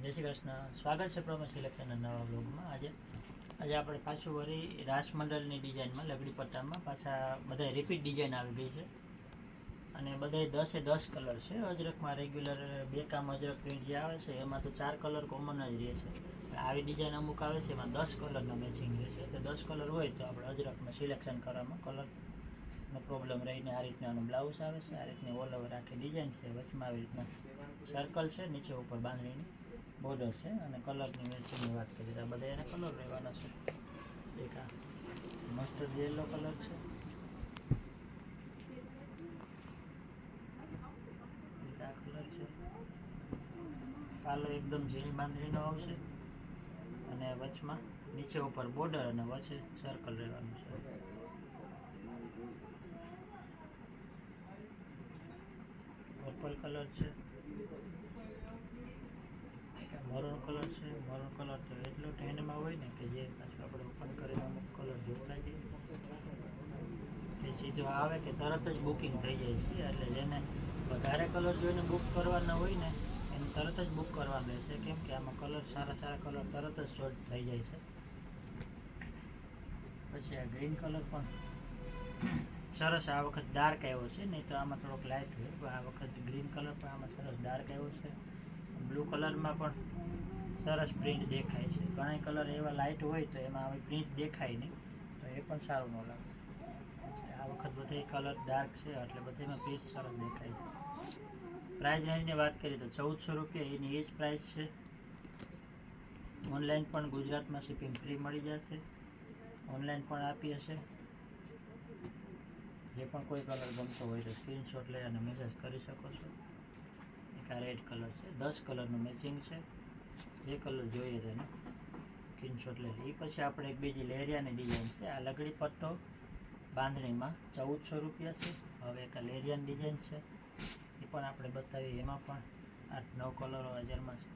જય શ્રી કૃષ્ણ. સ્વાગત છે પ્રમોદ સિલેક્શનના નવા બ્લોગમાં. આજે આપણે પાછું વળી રાસમંડળની ડિઝાઇનમાં લગડી પટ્ટામાં પાછા બધા રિપીટ ડિઝાઇન આવી ગઈ છે અને બધાય 10 કલર છે. અજરકમાં રેગ્યુલર બે કામ અજરક પ્રિન્ટ જે આવે છે એમાં તો 4 કલર કોમન જ રહે છે. આવી ડિઝાઇન અમુક આવે છે એમાં 10 કલરનો મેચિંગ રહેશે. તો 10 કલર હોય તો આપણે અજરકમાં સિલેક્શન કરવામાં કલરનો પ્રોબ્લેમ રહીને આ રીતનાનું બ્લાઉઝ આવે છે. આ રીતની ઓલ ઓવર આખી ડિઝાઇન છે. વચમાં આવી રીતના સર્કલ છે, નીચે ઉપર બાંધણીની બોર્ડર છે અને કલરની મેચિંગની વાત કરીએ તો બધા એના કલર રહેવાના છે. એક આ મસ્ટર્ડ યેલો કલર છે, એક આ કલર છે. પાલો એકદમ ઝીણી બાંધણીનો આવશે અને વચમાં નીચે ઉપર બોર્ડર અને વચ્ચે સર્કલ રહેવાનું છે. પર્પલ કલર છે, મરૂન કલર છે. મરૂન કલર તો એટલો ટ્રેન્ડમાં હોય ને કે જે પાછું આપણે ઓપન કરીને અમુક કલર જોતા જઈએ કે સીધો આવે કે તરત જ બુકિંગ થઈ જાય છે. એટલે જેને વધારે કલર જોઈને બુક કરવાના હોય ને એને તરત જ બુક કરવાનું રહેશે, કેમ કે આમાં કલર સારા કલર તરત જ શોર્ટ થઈ જાય છે. પછી આ ગ્રીન કલર પણ સરસ આ વખત ડાર્ક આવ્યો છે, નહીં તો આમાં થોડોક લાઇટ હોય. પણ આ વખત ગ્રીન કલર પણ આમાં સરસ ડાર્ક આવ્યો છે. બ્લુ કલરમાં પણ સરસ પ્રિન્ટ દેખાય છે. ઘણા કલર એવા લાઇટ હોય તો એમાં આવી પ્રિન્ટ દેખાય નહીં, તો એ પણ સારું ન લાગે. આ વખત બધા કલર ડાર્ક છે એટલે બધામાં પ્રિન્ટ સરસ દેખાય છે. પ્રાઇસ રેન્જની વાત કરીએ તો 1400 રૂપિયા એની એ જ પ્રાઇસ છે. ઓનલાઈન પણ ગુજરાતમાં શિપિંગ ફ્રી મળી જશે. ઓનલાઈન પણ આપીએ છીએ. જે પણ કોઈ કલર ગમતો હોય તો સ્ક્રીનશોટ લઈ અને મેસેજ કરી શકો છો. એક આ રેડ કલર છે, 10 કલરનું મેચિંગ છે. જે કલર જોઈએ તેનો સ્ક્રીનશોટ લઈ લે. એ પછી આપણે એક બીજી લેરિયાની ડિઝાઇન છે. આ લગડી પટ્ટો બાંધણીમાં 1400 રૂપિયા છે. હવે એક આ લેરિયાની ડિઝાઇન છે, એ પણ આપણે બતાવીએ. એમાં પણ 8-9 કલરો હાજરમાં છે.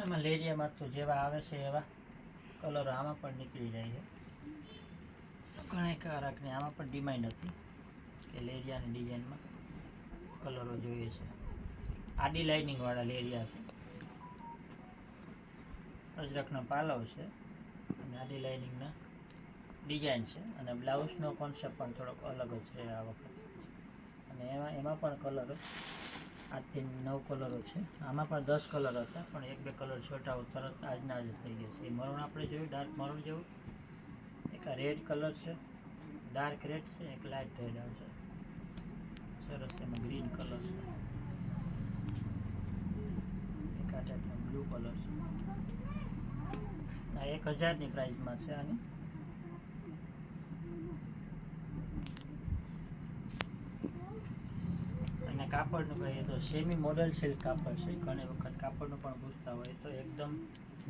એમાં લેરિયામાં તો જેવા આવે છે એવા કલરો આમાં પણ નીકળી જાય છે. ઘણા કારકની આમાં પણ ડિમાન્ડ હતી કે લેરિયાની ડિઝાઇનમાં કલરો જોઈએ છે. આડી લાઇનિંગવાળા લેરિયા છે. અજરકનો પાલવ છે અને આડી લાઇનિંગના ડિઝાઇન છે અને બ્લાઉઝનો કોન્સેપ્ટ પણ થોડોક અલગ જ છે આ વખત. અને એમાં પણ કલરો 8-9 કલરો છે. આમાં પણ 10 કલર હતા, પણ 1-2 કલર છોટાઓ તરત આજના જ થઈ ગયા છે. એ મરૂન આપણે જોયું, ડાર્ક મરૂન જેવું. એક આ રેડ કલર છે, ડાર્ક રેડ છે. એક લાઇટ રેડ આવશે સરસ. એમાં ગ્રીન કલર છે. એક આ ટાઈપનો બ્લુ કલર છે. આ 1000ની પ્રાઇસમાં છે આની. અને કાપડનું કહીએ તો સેમી મોડલ સિલ્ક કાપડ છે. ઘણી વખત કાપડનું પણ પૂછતા હોય તો એકદમ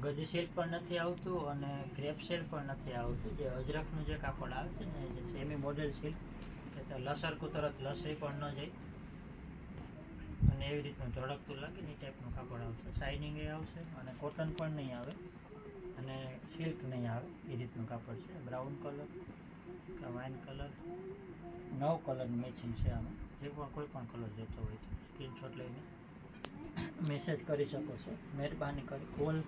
ગજ સિલ્ક પણ નથી આવતું અને ક્રેપ સિલ્ક પણ નથી આવતું. જે અજરકનું જે કાપડ આવે છે ને એ છે સેમી મોડલ સિલ્ક, કે તો લસરકું તરત લસરી પણ ન જાય અને એવી રીતનું ઝળકતું લાગે ને એ ટાઈપનું કાપડ આવશે. શાઇનિંગ એ આવશે અને કોટન પણ નહીં આવે અને સિલ્ક નહીં આવે એ રીતનું કાપડ છે. બ્રાઉન કલર કે વાઇન કલર, 9 કલરનું મેચિંગ છે આમાં. જે પણ કોઈ પણ કલર જોતો હોય તો સ્ક્રીનશોટ લઈને મેસેજ કરી શકો છો. મહેરબાની કરી કોલ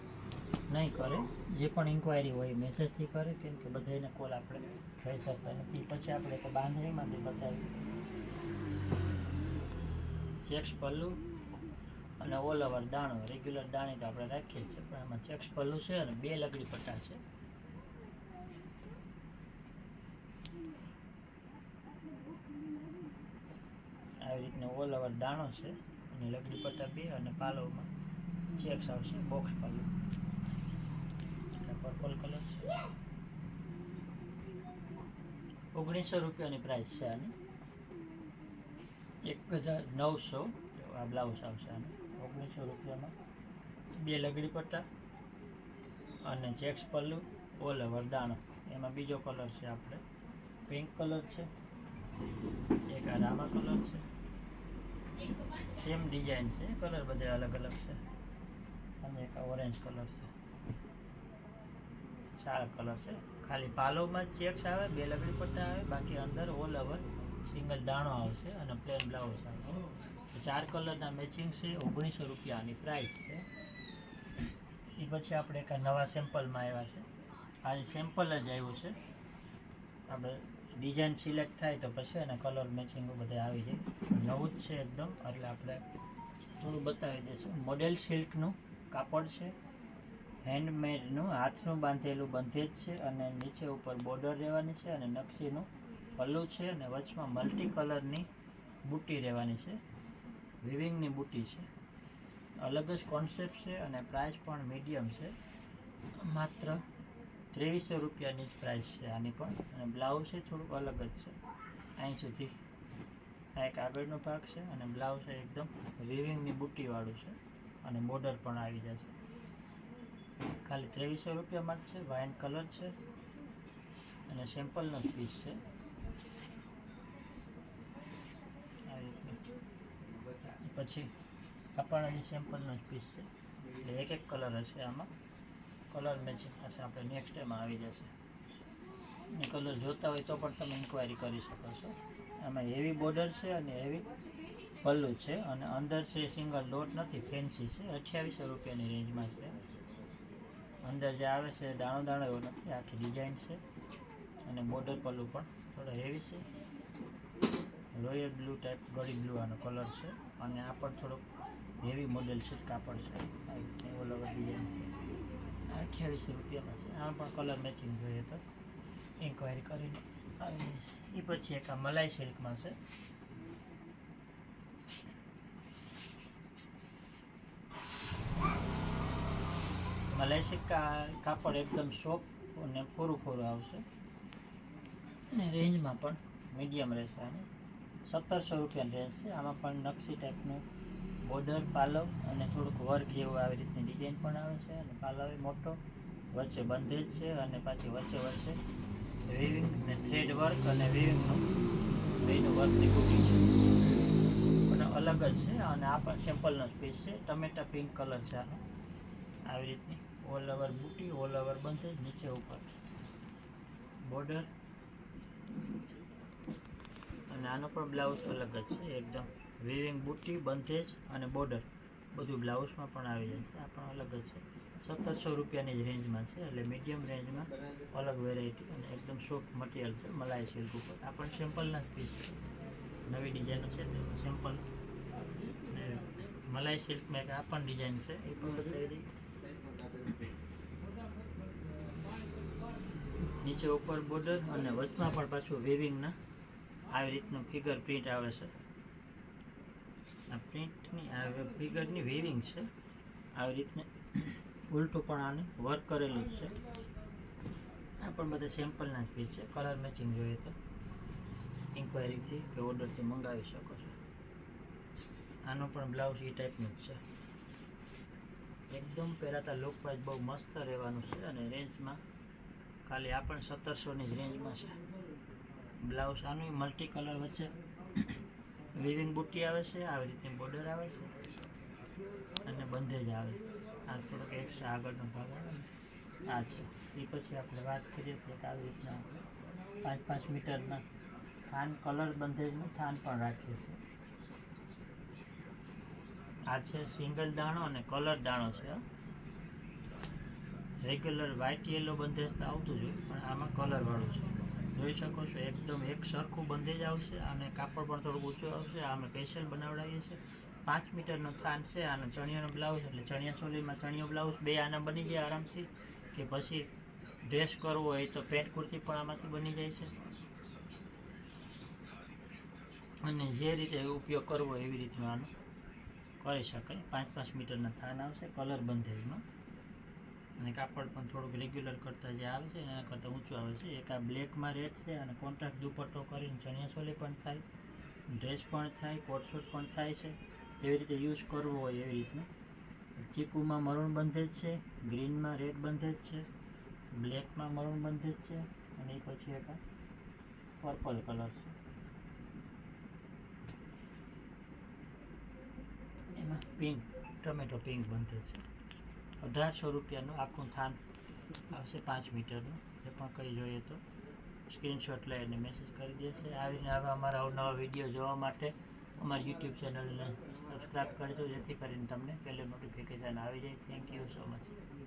નહીં કરે. જે પણ ઇન્ક્વાયરી હોય મેસેજથી કરે, કેમ કે બધાને કોલ આપણે થઈ શકતા નથી. પછી આપણે તો બાંધણીમાંથી બતાવી ચેક્સ પલ્લું અને ઓલ ઓવર દાણો. રેગ્યુલર દાણી તો આપણે રાખીએ જ છીએ, પણ આમાં ચેક્સ પલ્લું છે અને 2 લગડી પટ્ટા છે. આવી રીતનો ઓલ ઓવર દાણો છે અને લગડી પટ્ટા 2 અને પાલવમાં ચેક્સ આવશે. બોક્સ પાલવ. પર્પલ કલર છે. 1900 રૂપિયાની પ્રાઇસ છે આની. 1900 આ બ્લાઉઝ આવશે આની. 1900 રૂપિયામાં 2 લગડી પટ્ટા અને ચેક્સ પલ્લું, ઓલ ઓવર દાણો. એમાં બીજો કલર છે આપણે પિંક કલર છે. એક આ રામા કલર છે. સેમ ડિઝાઇન છે, કલર બધા અલગ અલગ છે. અને એક ઓરેન્જ કલર છે. 4 કલર છે. ખાલી પાલોમાં જ ચેક્સ આવે, 2 લગડી પટ્ટા આવે, બાકી અંદર ઓલ ઓવર સિંગલ દાણો આવશે અને પ્લેન બ્લાઉઝ આવશે. 4 કલરના મેચિંગ છે. 1900 રૂપિયાની પ્રાઇસ છે. એ પછી આપણે એક નવા સેમ્પલમાં આવ્યા છે. આ સેમ્પલ જ આવ્યું છે. આપણે ડિઝાઇન સિલેક્ટ થાય તો પછી એને કલર મેચિંગ બધા આવી જાય. નવું જ છે એકદમ, એટલે આપણે થોડું બતાવી દઈશું. મોડેલ સિલ્કનું કાપડ છે, હેન્ડમેડનું, હાથનું બાંધેલું બંધેજ છે અને નીચે ઉપર બોર્ડર રહેવાની છે અને નકશીનું પલ્લું છે અને વચમાં મલ્ટી કલરની બુટ્ટી રહેવાની છે. વિવિંગની બુટ્ટી છે. અલગ જ કોન્સેપ્ટ છે અને પ્રાઇસ પણ મીડિયમ છે. માત્ર 2300 રૂપિયાની જ પ્રાઇસ છે આની પણ. અને બ્લાઉઝ છે થોડુંક અલગ જ છે. અહીં સુધી આ એક આગળનો ભાગ છે અને બ્લાઉઝ છે એકદમ વિવિંગની બુટ્ટીવાળું છે અને બોર્ડર પણ આવી જશે. ખાલી 2300 રૂપિયામાં જ છે. વાઇન કલર છે અને સેમ્પલનો જ પીસ છે. પછી કપાળાની સેમ્પલનો જ પીસ છે. એટલે એક કલર હશે આમાં. કલર મેચિંગ હશે. આપણે નેક્સ્ટ એમાં આવી જશે. એ કલર જોતા હોય તો પણ તમે ઇન્ક્વાયરી કરી શકો છો. આમાં હેવી બોર્ડર છે અને હેવી પલ્લું છે અને અંદર છે સિંગલ ડોટ નથી, ફેન્સી છે. 2800 રૂપિયાની રેન્જમાં છે. અંદર જે આવે છે દાણો દાણો એવો નથી, આખી ડિઝાઇન છે અને બોર્ડર પલ્લું પણ થોડો હેવી છે. રોયલ બ્લુ ટાઈપ, ગળી બ્લુ આનો કલર છે અને આ પણ થોડુંક હેવી મોડેલ છે. કાપડ છે ઓલ ઓવર ડિઝાઇન છે. 2800 રૂપિયામાં છે. આમાં પણ કલર મેચિંગ જોઈએ તો ઇન્ક્વાયરી કરીને આવી જશે. એ પછી એક આ મલાઈ સિલ્કમાં છે. મલાઈ સિલ્ક કાપડ એકદમ સોફ્ટ અને ફોરું આવશે અને રેન્જમાં પણ મીડિયમ રહેશે. આની 1700 રૂપિયાની રેન્જ છે. આમાં પણ નકશી ટાઈપનું બોર્ડર, પાલવ અને થોડુંક વર્ક જેવું આવી રીતની ડિઝાઇન પણ આવે છે અને પાલવ મોટો, વચ્ચે બંધેજ છે અને પાછી વચ્ચે વિવિંગ ને થ્રેડ વર્ક અને વિવિંગનું બેનું વર્કની બુટી છે પણ અલગ જ છે. અને આ પણ સેમ્પલનો જ પીસ છે. ટમેટા પિંક કલર છે આનો. આવી રીતની all over બુટી, all over bandhej, નીચે ઉપર બોર્ડર અને આનો પણ બ્લાઉઝ અલગ જ છે. એકદમ વિવિંગ બુટી, બંધેજ અને બોર્ડર બધું બ્લાઉઝમાં પણ આવી જાય છે. આ પણ અલગ જ છે. 1700 રૂપિયાની જ રેન્જમાં છે. એટલે મીડિયમ રેન્જમાં અલગ વેરાયટી અને એકદમ સોફ્ટ મટીરિયલ છે મલાઈ સિલ્ક ઉપર. આ પણ સેમ્પલના જ પીસ છે. નવી ડિઝાઇનો છે તેમાં સેમ્પલ. મલાઈ સિલ્કમાં એક આ પણ ડિઝાઇન છે, એ પણ બતાવી દઈએ. નીચે ઉપર બોર્ડર અને વચમાં પણ પાછું વિવિંગના આવી રીતનું ફિગર પ્રિન્ટ આવે છે. આ પ્રિન્ટની ફિગરની વિવિંગ છે. આવી રીતને ઉલટું પણ આને વર્ક કરેલું જ છે. આ પણ બધા સેમ્પલના જ પીસ છે. કલર મેચિંગ જોઈએ તો ઇન્ક્વાયરીથી કે ઓર્ડરથી મંગાવી શકો છો. આનો પણ બ્લાઉઝ એ ટાઈપનું જ છે. એકદમ પહેરાતા લુક વાઇઝ બહુ મસ્ત રહેવાનું છે અને રેન્જમાં ખાલી આ પણ 1700ની જ રેન્જમાં છે. બ્લાઉઝ આનું મલ્ટી કલર વચ્ચે વિવિંગ બુટ્ટી આવે છે, આવી રીતની બોર્ડર આવે છે અને બંધેજ આવે છે. આ થોડોક એક્સ્ટ્રા આગળનો ભાગ આવે ને આ છે. એ પછી આપણે વાત કરીએ તો આવી રીતના 5-5 મીટરના થાન, કલર બંધેજનું થાન પણ રાખીએ છીએ. આ છે સિંગલ દાણો અને કલર દાણો છે. રેગ્યુલર વ્હાઇટ યેલો બંધેજ તો આવતું જ હોય પણ આમાં કલરવાળું છે. જોઈ શકો છો એકદમ એક સરખું બંધેજ આવશે અને કાપડ પણ થોડુંક ઊંચું આવશે. આ અમે સ્પેશિયલ બનાવડાવીએ છીએ. 5 મીટરનો થાન છે. આનો ચણિયાનો બ્લાઉઝ એટલે ચણિયા ચોલીમાં ચણિયો બ્લાઉઝ 2 આના બની જાય આરામથી. કે પછી ડ્રેસ કરવો હોય તો પેન્ટ કુર્તી પણ આમાંથી બની જાય છે. અને જે રીતે ઉપયોગ કરવો એવી રીતનું આનો કરી શકાય. 5-5 મીટરના થાન આવશે કલર બંધેજમાં અને કાપડ પણ થોડુંક રેગ્યુલર કરતાં જે આવે છે એના કરતાં ઊંચું આવે છે. એક આ બ્લેકમાં રેડ છે અને કોન્ટ્રાસ્ટ દુપટ્ટો કરીને ચણિયા ચોલી પણ થાય, ડ્રેસ પણ થાય, કોટસૂટ પણ થાય છે. જેવી રીતે યુઝ કરવો હોય એવી રીતનું. ચીકુમાં મરૂન બંધેજ છે, ગ્રીનમાં રેડ બંધેજ છે, બ્લેકમાં મરૂન બંધેજ છે અને એ પછી એક પર્પલ કલર છે. એમાં પિંક, ટમેટો પિંક બંધેજ છે. 1800 રૂપિયાનું આખું થાન આવશે 5 મીટરનું. જે પણ કંઈ જોઈએ તો સ્ક્રીનશોટ લઈને મેસેજ કરી દેશે. આવીને હવે અમારા નવા વિડીયો જોવા માટે અમારી યુટ્યુબ ચેનલને સબસ્ક્રાઈબ કરજો, જેથી કરીને તમને પહેલું નોટિફિકેશન આવી જાય. Thank you so much.